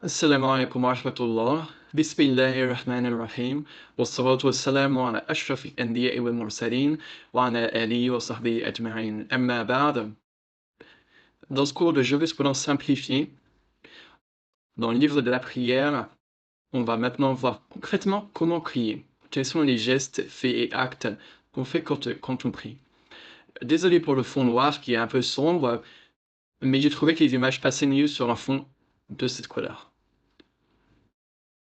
السلام عليكم ورحمة الله. بسم الله الرحمن الرحيم. والصلاة والسلام على أشرف الأنبياء والمرسلين وعلى آله وصحبه أجمعين. أما بعد. Dans ce cours de jurisprudence simplifiée, dans le livre de la prière, on va maintenant voir concrètement comment prier. Quels sont les gestes, faits et actes qu'on fait quand on prie. Désolé pour le fond noir qui est un peu sombre, mais j'ai trouvé que les images passaient mieux sur un fond de cette couleur.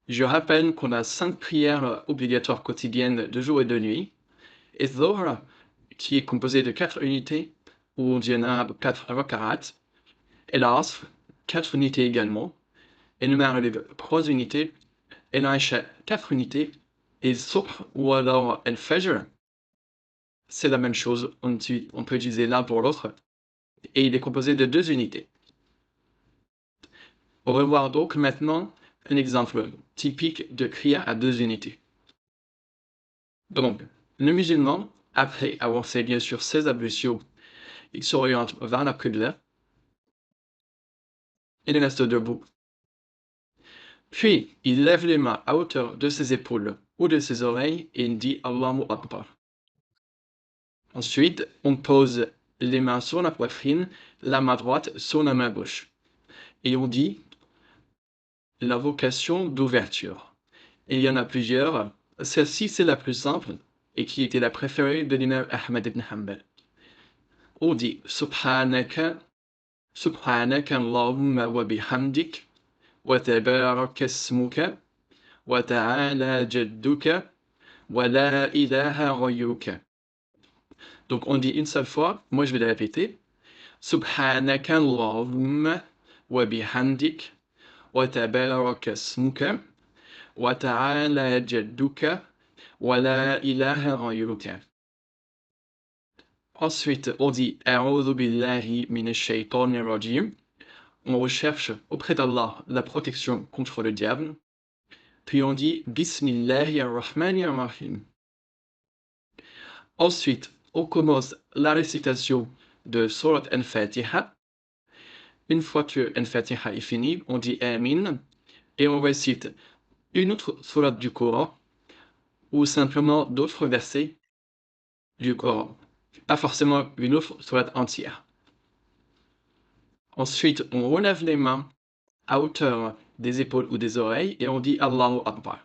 Je rappelle qu'on a 5 prières obligatoires quotidiennes de jour et de nuit, et Dhuhr, qui est composé de 4 unités, ou Janab 4 rak'at, et l'Asr, 4 unités également, et le Maghrib 3 unités, et l'Isha 4 unités, et Subh ou alors Al-Fajr, c'est la même chose, on peut utiliser l'un pour l'autre, et il est composé de 2 unités. On va voir donc maintenant un exemple typique de prière à 2 unités. Donc, le musulman, après avoir fait bien sûr ses ablutions, il s'oriente vers la qibla, il reste debout. Puis, il lève les mains à hauteur de ses épaules ou de ses oreilles et il dit Allahu Akbar. Ensuite, on pose les mains sur la poitrine, la main droite sur la main gauche. Et on dit l'invocation d'ouverture. Il y en a plusieurs. Celle-ci, c'est la plus simple et qui était la préférée de l'imam Ahmad ibn Hanbal. On dit Subhanaka, Subhanaka Allahumma wa bihamdik, wa tabaraka ismuka, wa ta'ala jadduka, wa la ilaha ghayruka. Donc on dit une seule fois, moi je vais la répéter. Subhanaka Allahumma wa bihamdik, wa tabaraka ismuka, wa ta'ala jadduka, wa la ilaha ghayruka. Ensuite, on dit A'udhu billahi minash shaytanir rajim. On recherche auprès d'Allah la protection contre le diable. Puis on dit Bismillahir-Rahmanir-Rahim. Ensuite, on commence la récitation de Surat Al-Fatiha. Une fois que Al-Fatiha est fini, on dit Amin et on récite une autre surat du Coran ou simplement d'autres versets du Coran. Pas forcément une autre surat entière. Ensuite, on relève les mains à hauteur des épaules ou des oreilles et on dit Allahu Akbar.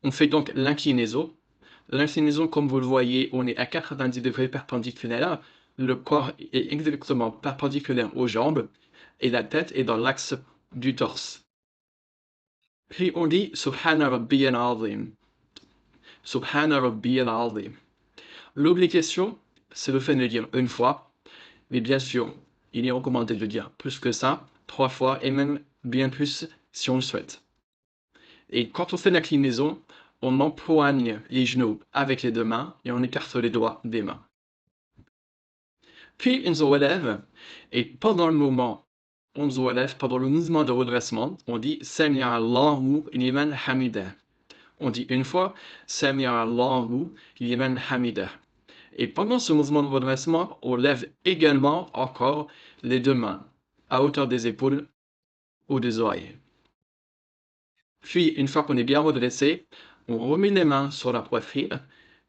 On fait donc l'inclinaison. L'inclinaison, comme vous le voyez, on est à 90 degrés perpendiculaire. Le corps est exactement perpendiculaire aux jambes et la tête est dans l'axe du torse. Puis on dit Subhana Rabbiyal Azim. Subhana Rabbiyal Azim. L'obligation, c'est le fait de le dire une fois, mais bien sûr, il est recommandé de le dire plus que ça, 3 fois et même bien plus si on le souhaite. Et quand on fait l'inclinaison, on empoigne les genoux avec les 2 mains et on écarte les doigts des mains. Puis on se relève et pendant le mouvement de redressement, on dit Sami'a Allahu liman hamidah. On dit une fois Sami'a Allahu liman hamidah. Et pendant ce mouvement de redressement, on lève également encore les 2 mains à hauteur des épaules ou des oreilles. Puis, une fois qu'on est bien redressé, on remet les mains sur la poitrine,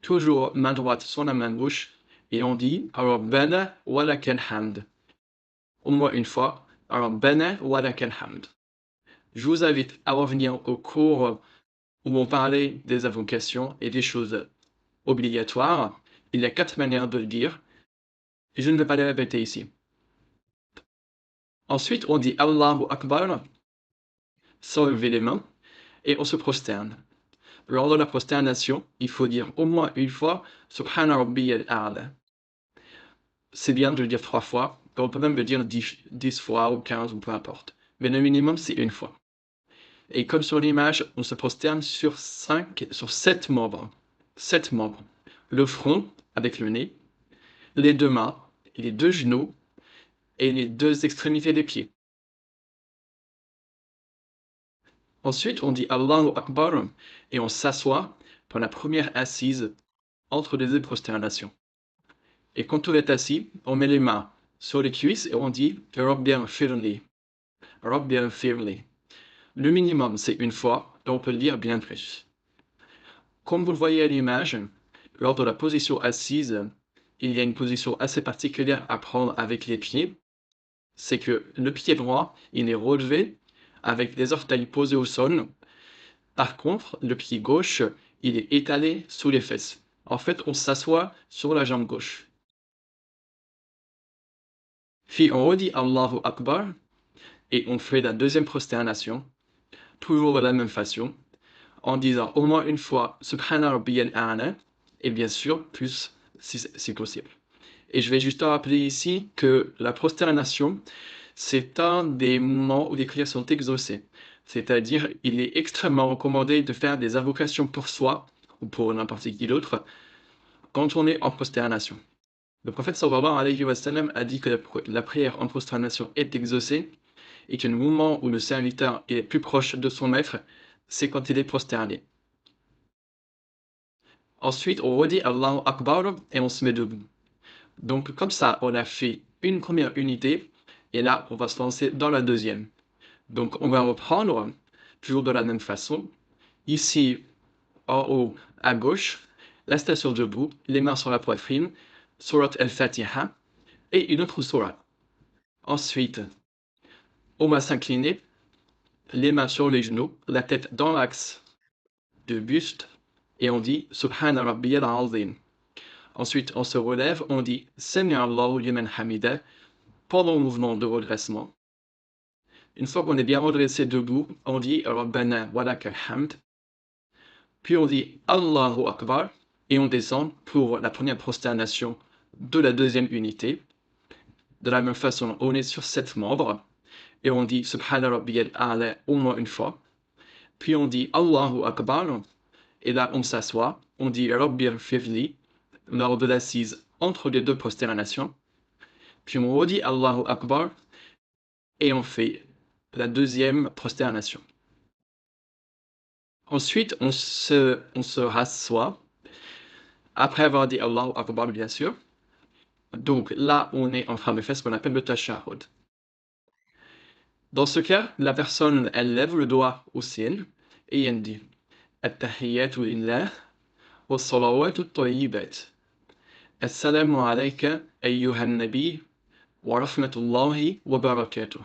toujours main droite sur la main gauche, et on dit Rabbana wa lakal hamd. Au moins une fois, Rabbana wa lakal hamd. Je vous invite à revenir au cours où on parlait des invocations et des choses obligatoires. Il y a 4 manières de le dire, et je ne vais pas les répéter ici. Ensuite, on dit Allahu Akbar, sans lever les mains, et on se prosterne. Lors de la prosternation, il faut dire au moins une fois Subhana Rabbiyal A'la. C'est bien de le dire 3 fois, mais on peut même le dire 10 fois ou 15 ou peu importe. Mais le minimum, c'est une fois. Et comme sur l'image, on se prosterne sur 7 membres. 7 membres. Le front avec le nez, les 2 mains, les 2 genoux et les 2 extrémités des pieds. Ensuite, on dit Allahu Akbar et on s'assoit pour la première assise entre les 2 prosternations. Et quand on est assis, on met les mains sur les cuisses et on dit Rabbi ighfirli. Rabbi ighfirli. Le minimum, c'est une fois, et on peut le dire bien plus. Comme vous le voyez à l'image, lors de la position assise, il y a une position assez particulière à prendre avec les pieds. C'est que le pied droit, il est relevé avec les orteils posés au sol. Par contre, le pied gauche, il est étalé sous les fesses. En fait, on s'assoit sur la jambe gauche. Puis on redit Allahu Akbar et on fait la deuxième prosternation, toujours de la même façon, en disant au moins une fois Subhana Rabbiyal A'la et bien sûr plus si possible. Et je vais juste rappeler ici que la prosternation, c'est un des moments où les prières sont exaucées. C'est-à-dire, il est extrêmement recommandé de faire des invocations pour soi ou pour n'importe qui d'autre quand on est en prosternation. Le prophète sallallahu alayhi wa sallam a dit que la prière en prosternation est exaucée et que le moment où le serviteur est plus proche de son maître, c'est quand il est prosterné. Ensuite, on redit Allahu Akbar et on se met debout. Donc comme ça, on a fait une première unité et là, on va se lancer dans la deuxième. Donc on va reprendre, toujours de la même façon, ici en haut à gauche, la station debout, les mains sur la poitrine, Surat al-Fatiha et une autre sourate. Ensuite, on va s'incliner, les mains sur les genoux, la tête dans l'axe de buste et on dit Subhana Rabbiyal Azim. Ensuite, on se relève, on dit Sami Allahu liman hamida pendant le mouvement de redressement. Une fois qu'on est bien redressé debout, on dit Rabbana wa lakal hamd. Puis on dit Allahu Akbar et on descend pour la première prosternation de la deuxième unité. De la même façon, on est sur 7 membres et on dit Subhana Rabbiyal A'la au moins une fois. Puis on dit Allahu Akbar et là on s'assoit, on dit Rabbi ighfirli lors de l'assise entre les deux prosternations. Puis on redit Allahu Akbar et on fait la deuxième prosternation. Ensuite, on se rassoit, après avoir dit Allahu Akbar, bien sûr. Donc là, on est en train de faire ce qu'on appelle le tashahhud. Dans ce cas, la personne, elle lève le doigt au ciel et elle dit At-tahiyyatu lillah wa salawatu tayyibat. Assalamu alayka ayyuhan nabi wa rahmatullahi wa barakatuh.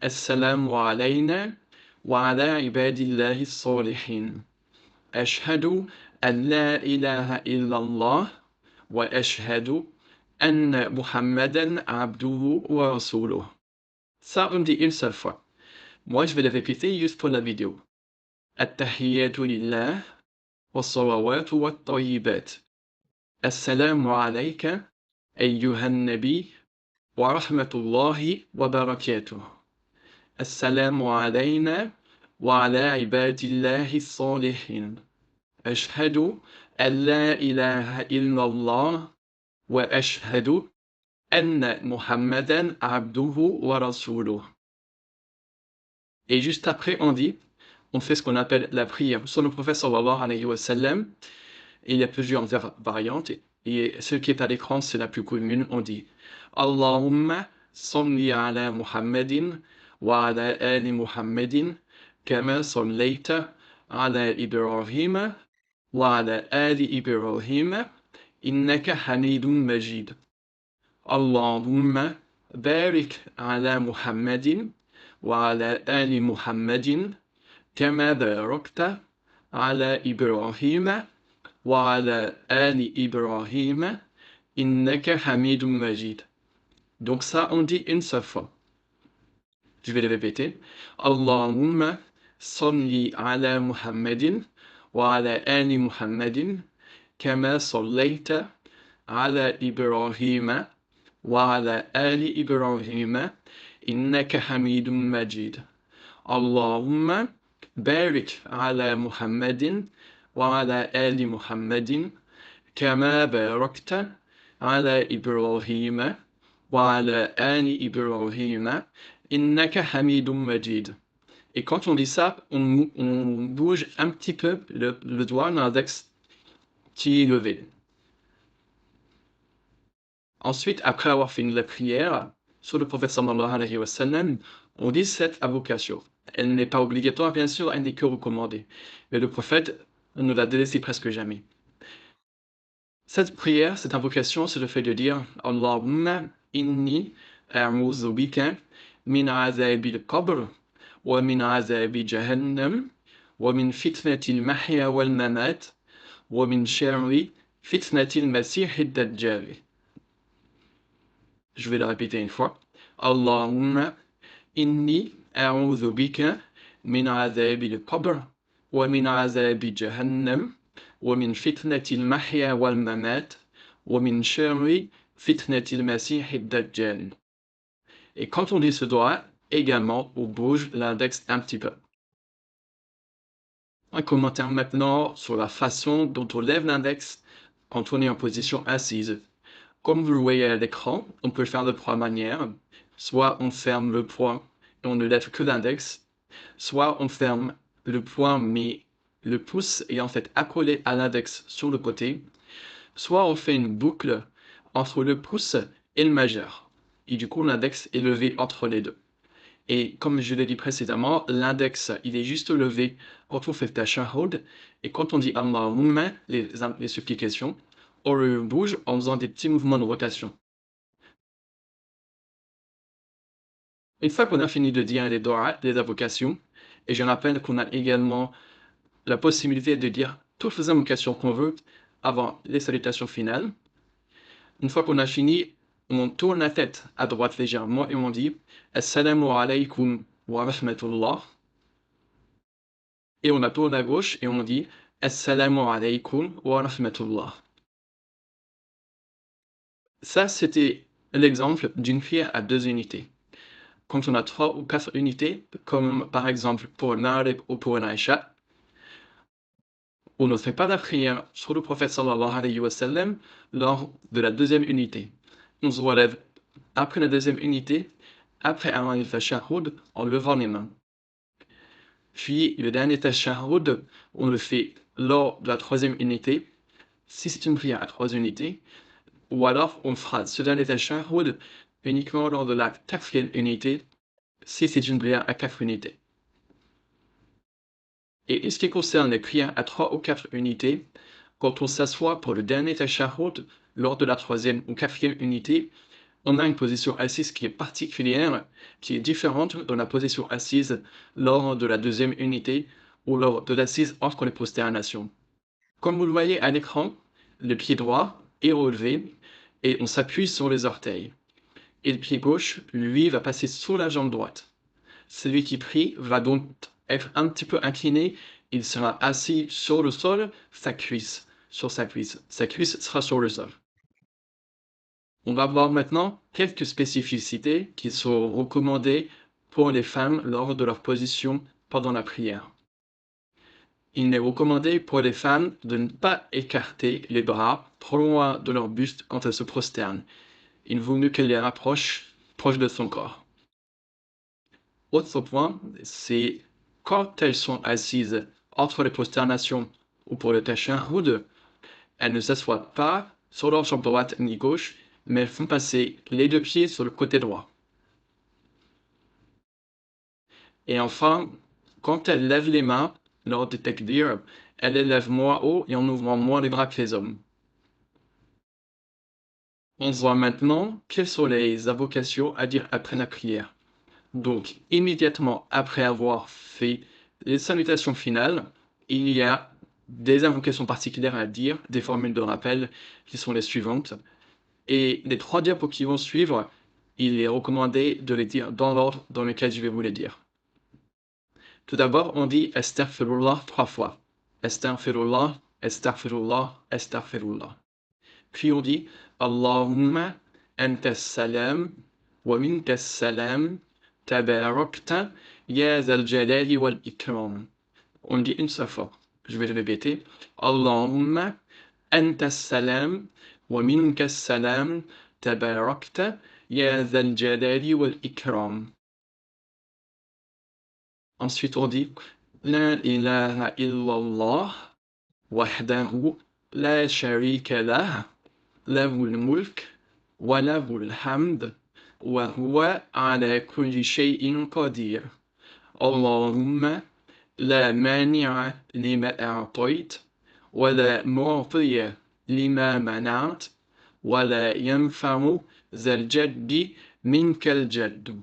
Assalamu alayna wa ala ibadillahi s-salihin. Ashhadu an la ilaha illallah wa ashhadu anna Muhammadan abduhu wa rasuluh. Ça, on dit une seule fois. Moi, je vais le répéter juste pour la vidéo. At-tahiyyatu lillah wa salawatu wa tayyibat. Assalamu alayka ayyuhan nabi wa rahmatullahi wa barakatuh. Assalamu alayna wa ala ibadillahi s-salihin. Ashhadu an la ilaha illallah wa ashhadu anna Muhammadan abduhu wa rasuluh. Et juste après, on fait ce qu'on appelle la prière sur le prophète sallallahu alayhi wa sallam. Il y a plusieurs variantes. Et ce qui est à l'écran, c'est la plus commune. On dit Allahumma salli ala Muhammadin wa ala ali Muhammadin kama sallayta ala Ibrahim wa ala ali Ibrahim innaka hamidun majid. Allahumma barik ala Muhammadin wa ala ali Muhammadin kama barakta ala Ibrahim wa ala ali Ibrahim innaka hamidun majid. Donc ça, on dit une seule fois. Je vais le répéter. Allahumma salli ala Muhammadin wa ala ali Muhammadin kama sallayta ala Ibrahim wa ala ali Ibrahim innaka hamidun majid. Allahumma barik ala Muhammadin wa ala ali Muhammadin kama barakta ala Ibrahim wa ala ali Ibrahim innaka hamidun majid. Et quand on dit ça, on bouge un petit peu le doigt dans l'index qui est levé. Ensuite, après avoir fini la prière sur le prophète sallallahu alayhi wa sallam, On dit cette invocation. Elle n'est pas obligatoire, bien sûr, elle n'est que recommandée. Mais le prophète ne la délaissait presque jamais. Cette prière, cette invocation, c'est le fait de dire Allahumma inni a'udhu bika min azabil qabr wa min azabi jahannam wa min fitnatil mahya wal mamat wa min sharri fitnatil masihid dajjal. Je vais la répéter une fois. Allahumma inni a'udhu bika min azabil qabr wa min azabi jahannam ومن فتنة المحيا والممات ومن شر فتنة المسيح الدجال. Et quand on dit ce doigt, également, on bouge l'index un petit peu. Un commentaire maintenant sur la façon dont on lève l'index quand on est en position assise. Comme vous le voyez à l'écran, on peut le faire de trois manières. Soit on ferme le poing et on ne lève que l'index, soit on ferme le poing mais le pouce est en fait accolé à l'index sur le côté, soit on fait une boucle entre le pouce et le majeur. Et du coup, l'index est levé entre les deux. Et comme je l'ai dit précédemment, l'index, il est juste levé quand on fait tashahhud. Et quand on dit Allahumma, les supplications, on le bouge en faisant des petits mouvements de rotation. Une fois qu'on a fini de dire les doigts, les invocations, et je rappelle qu'on a également la possibilité de dire toutes les invocations qu'on veut avant les salutations finales. Une fois qu'on a fini, on tourne la tête à droite légèrement et on dit Assalamu alaykum wa rahmatullah. Et on la tourne à gauche et on dit Assalamu alaykum wa rahmatullah. Ça, c'était l'exemple d'une prière à deux unités. Quand on a 3 ou 4 unités, comme par exemple pour Narib ou pour Aïcha, on ne fait pas la prière sur le prophète sallallahu alayhi wa sallam lors de la deuxième unité. On se relève après la deuxième unité, après un tashahhud, en levant les mains. Puis le dernier tashahhud, on le fait lors de la troisième unité, si c'est une prière à 3 unités, ou alors on fera ce dernier tashahhud uniquement lors de la quatrième unité, si c'est une prière à 4 unités. Et en ce qui concerne les prières à 3 ou 4 unités, quand on s'assoit pour le dernier tashahhud lors de la troisième ou quatrième unité, on a une position assise qui est particulière, qui est différente de la position assise lors de la deuxième unité ou lors de l'assise entre les prosternations. Comme vous le voyez à l'écran, le pied droit est relevé et on s'appuie sur les orteils. Et le pied gauche, lui, va passer sous la jambe droite. Celui qui prie va donc être un petit peu incliné, il sera assis sur le sol, sa cuisse sur sa cuisse. Sa cuisse sera sur le sol. On va voir maintenant quelques spécificités qui sont recommandées pour les femmes lors de leur position pendant la prière. Il est recommandé pour les femmes de ne pas écarter les bras trop loin de leur buste quand elles se prosternent. Il vaut mieux qu'elles les rapprochent proche de son corps. Autre point, c'est quand elles sont assises entre les prosternations ou pour le tashahhud, elles ne s'assoient pas sur leur jambe droite ni gauche, mais elles font passer les deux pieds sur le côté droit. Et enfin, quand elles lèvent les mains lors du takbir, elles les lèvent moins haut et en ouvrant moins les bras que les hommes. On voit maintenant quelles sont les invocations à dire après la prière. Donc, immédiatement après avoir fait les salutations finales, il y a des invocations particulières à dire, des formules de rappel qui sont les suivantes. Et les 3 diapos qui vont suivre, il est recommandé de les dire dans l'ordre dans lequel je vais vous les dire. Tout d'abord, on dit Astaghfirullah 3 fois. Astaghfirullah, Astaghfirullah, Astaghfirullah. Puis on dit Allahumma anta salam wa minka salam tabarakta ya zal jalali wal ikram. On dit une seule fois. Je vais le répéter. Allahumma anta salam wa minka salam tabarakta ya zal jalali wal ikram. Ensuite, on dit La ilaha illallah wahdahu la sharika lah lahul mulk wa lahul hamd وهو على كل شيء قدير. اللهم لا مانع لما أعطيت ولا معطي لما منعت ولا ينفع ذا الجد منك الجد.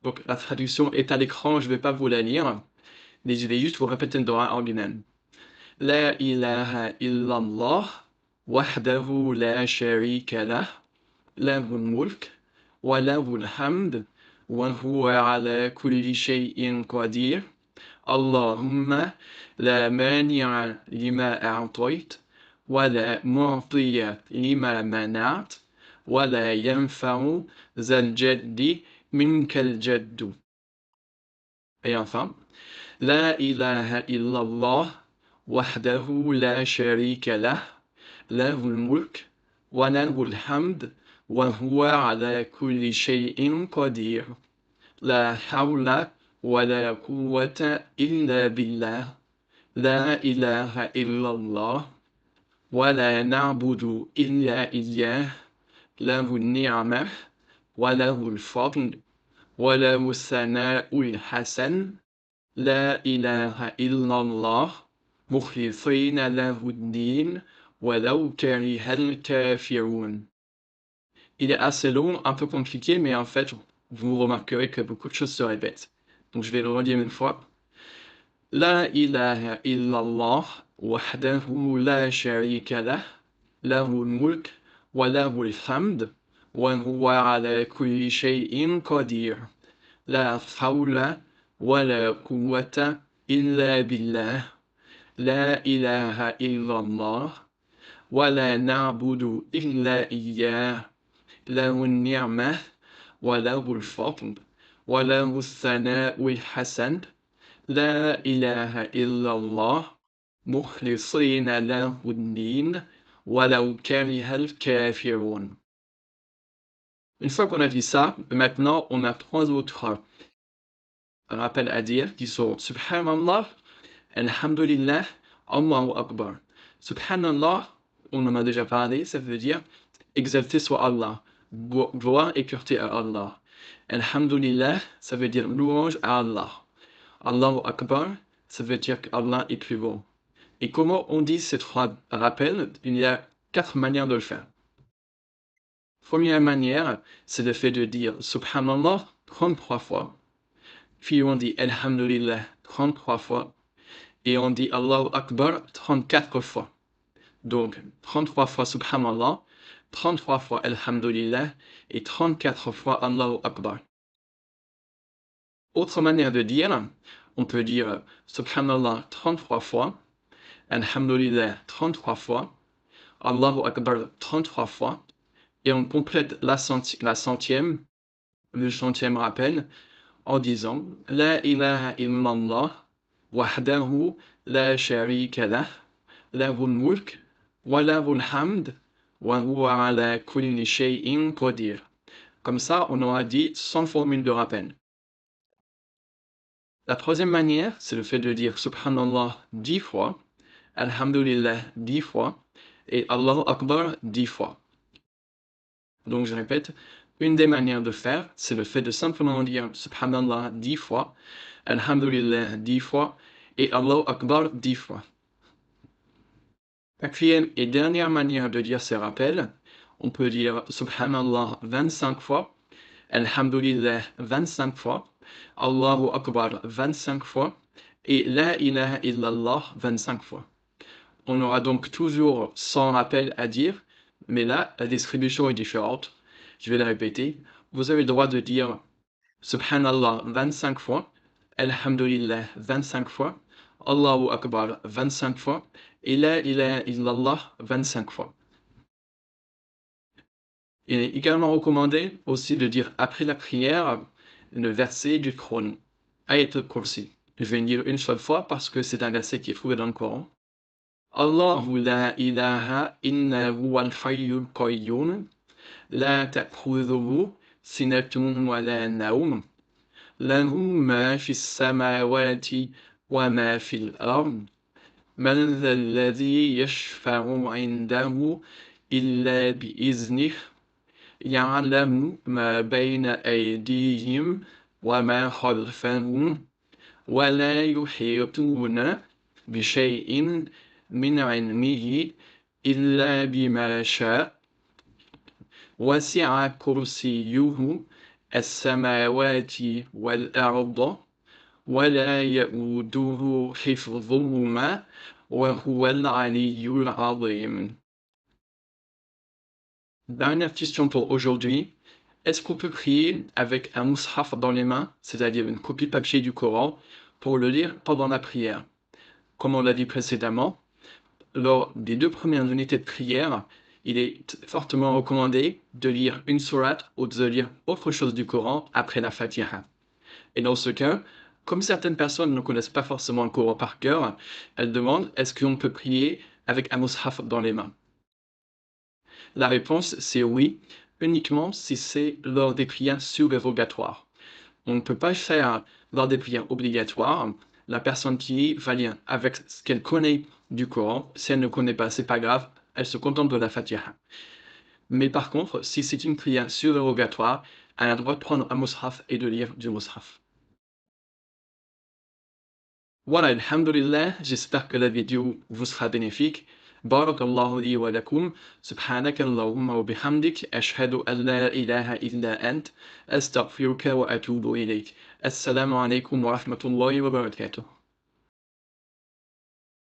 Donc la traduction est à l'écran, je ne vais pas vous la lire, mais je vais juste vous répéter le droit en lui-même. La ilaha illallah, wahdahu la sharika lah, lahu al-mulk, wa lahu al-hamd, wa huwa ala kulli shay'in qadir. Allahumma la mani'a lima a'tayt, wa la mu'tiya lima mana'at, wa la yanfa'u zal jaddi minkal jaddu. Et enfin, La ilaha illallah, wahdahu la sharika lah, lahul mulk, wa lahul hamd, wa huwa ala kulli shay'in qadir. La hawla wa la quwwata illa billah. La ilaha illallah, wa la na'budu illa iyyah. Lahu ni'mah, wa lahul fadl, wa lahu sana'ul hasan. La ilaha illallah, mukhlisina lahuddin, walau karihal kafirun. Il est assez long, un peu compliqué, mais en fait, vous remarquerez que beaucoup de choses se répètent. Donc je vais le redire une fois. La ilaha illallah, wahdahu la sharika lah, lahul mulk, wa lahul hamd, wa huwa ala kulli shay'in qadir. La hawla ولا قوة إلا بالله. لا إله إلا الله ولا نعبد إلا إياه. له النعمة وله الفضل وله الثناء الحسن. لا إله إلا الله مخلصين له الدين ولو كره الكافرون. Une fois qu'on a dit ça, maintenant on a trois autres rappels à dire qui sont Subhanallah, Alhamdulillah, Allahu Akbar. Subhanallah, on en a déjà parlé, ça veut dire exalté soit Allah, gloire et pureté à Allah. Alhamdulillah, ça veut dire louange à Allah. Allahu Akbar, ça veut dire qu'Allah est plus beau. Et comment on dit ces trois rappels? Il y a 4 manières de le faire. Première manière, c'est le fait de dire Subhanallah 33 fois. Puis on dit Alhamdulillah 33 fois. Et on dit Allahu Akbar 34 fois. Donc 33 fois Subhanallah, 33 fois Alhamdulillah et 34 fois Allahu Akbar. Autre manière de dire, on peut dire Subhanallah 33 fois, Alhamdulillah 33 fois, Allahu Akbar 33 fois, et on complète le centième rappel, en disant La ilaha illallah, wahdahu la sharika lah, lahul mulk, wa lahul hamd, wa huwa ala kulli shay'in qadir. Comme ça, on aura dit 100 formules de rappel. La troisième manière, c'est le fait de dire Subhanallah 10 fois, Alhamdulillah 10 fois, et Allahu Akbar 10 fois. Donc je répète, une des manières de faire, c'est le fait de simplement dire Subhanallah 10 fois, Alhamdulillah 10 fois, et Allahu Akbar 10 fois. Quatrième et dernière manière de dire ces rappels, on peut dire Subhanallah 25 fois, Alhamdulillah 25 fois, Allahu Akbar 25 fois, et La ilaha illallah 25 fois. On aura donc toujours 100 rappels à dire, mais là, la distribution est différente. Je vais la répéter. Vous avez le droit de dire Subhanallah 25 fois, Alhamdulillah 25 fois, Allahu Akbar 25 fois, et La ilaha illallah 25 fois. Il est également recommandé aussi de dire après la prière le verset du Coran, Ayat al-Kursi. Je vais le dire une seule fois parce que c'est un verset qui est trouvé dans le Coran. Allahu la ilaha illa huwa al-hayyul qayyum, la ta'khudhuhu sinatun wa la nawm, lahu ma fi as-samawati wa ma fi al-ard, man dha alladhi yashfa'u 'indahu illa bi'iznihi, يعلم ما بين أيديهم وما خلفهم ولا يحيطون بشيء من علمه إلا بما شاء وسع كرسيه السماوات والأرض ولا يؤوده حفظهما وهو العلي العظيم. Dernière question pour aujourd'hui. Est-ce qu'on peut prier avec un mushaf dans les mains, c'est-à-dire une copie papier du Coran, pour le lire pendant la prière? Comme on l'a dit précédemment, lors des 2 premières unités de prière, il est fortement recommandé de lire une sourate ou de lire autre chose du Coran après la Fatiha. Et dans ce cas, comme certaines personnes ne connaissent pas forcément le Coran par cœur, elles demandent est-ce qu'on peut prier avec un mushaf dans les mains? La réponse, c'est oui, uniquement si c'est lors des prières surérogatoires. On ne peut pas le faire lors des prières obligatoires. La personne qui va lire avec ce qu'elle connaît du Coran, si elle ne connaît pas, c'est pas grave, elle se contente de la Fatiha. Mais par contre, si c'est une prière surérogatoire, elle a le droit de prendre un mushaf et de lire du mushaf. Voilà, alhamdulillah, j'espère que la vidéo vous sera bénéfique. Barakallahu li wa lakum, subhanaka Allahumma wa bihamdik, ashhadu an la ilaha illa ant, astaghfiruka wa atubu ilayk. Assalamu alaikum wa rahmatullahi wa barakatuh.